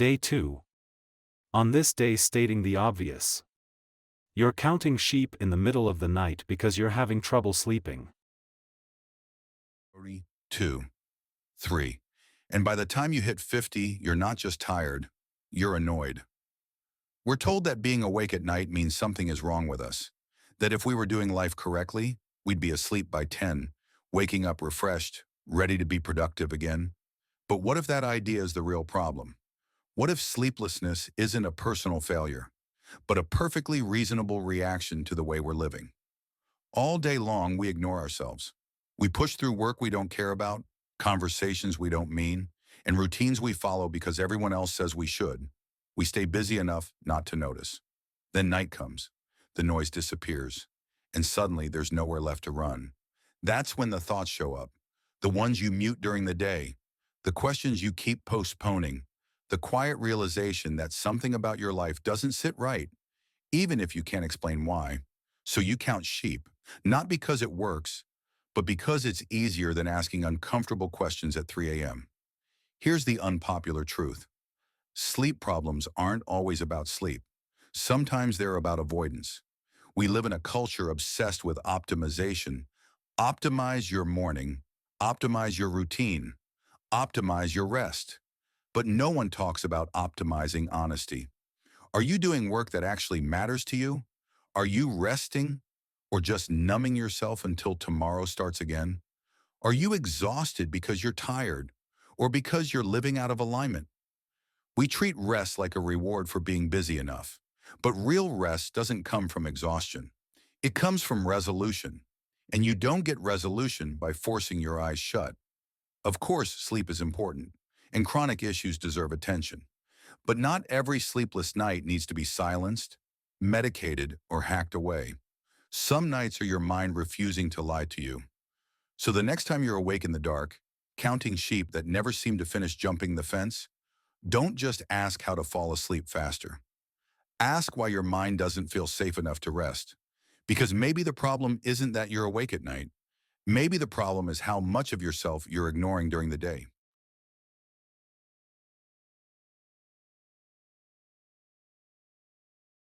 Day 2. On this day, stating the obvious. You're counting sheep in the middle of the night because you're having trouble sleeping. 2, 3. And by the time you hit 50, you're not just tired, you're annoyed. We're told that being awake at night means something is wrong with us, that if we were doing life correctly, we'd be asleep by 10, waking up refreshed, ready to be productive again. But what if that idea is the real problem? What if sleeplessness isn't a personal failure, but a perfectly reasonable reaction to the way we're living? All day long, we ignore ourselves. We push through work we don't care about, conversations we don't mean, and routines we follow because everyone else says we should. We stay busy enough not to notice. Then night comes, the noise disappears, and suddenly there's nowhere left to run. That's when the thoughts show up, the ones you mute during the day, the questions you keep postponing, the quiet realization that something about your life doesn't sit right, even if you can't explain why. So you count sheep, not because it works, but because it's easier than asking uncomfortable questions at 3 a.m. Here's the unpopular truth. Sleep problems aren't always about sleep. Sometimes they're about avoidance. We live in a culture obsessed with optimization. Optimize your morning, optimize your routine, optimize your rest. But no one talks about optimizing honesty. Are you doing work that actually matters to you? Are you resting or just numbing yourself until tomorrow starts again? Are you exhausted because you're tired or because you're living out of alignment? We treat rest like a reward for being busy enough, but real rest doesn't come from exhaustion. It comes from resolution, and you don't get resolution by forcing your eyes shut. Of course, sleep is important, and chronic issues deserve attention. But not every sleepless night needs to be silenced, medicated, or hacked away. Some nights are your mind refusing to lie to you. So the next time you're awake in the dark, counting sheep that never seem to finish jumping the fence, don't just ask how to fall asleep faster. Ask why your mind doesn't feel safe enough to rest. Because maybe the problem isn't that you're awake at night. Maybe the problem is how much of yourself you're ignoring during the day.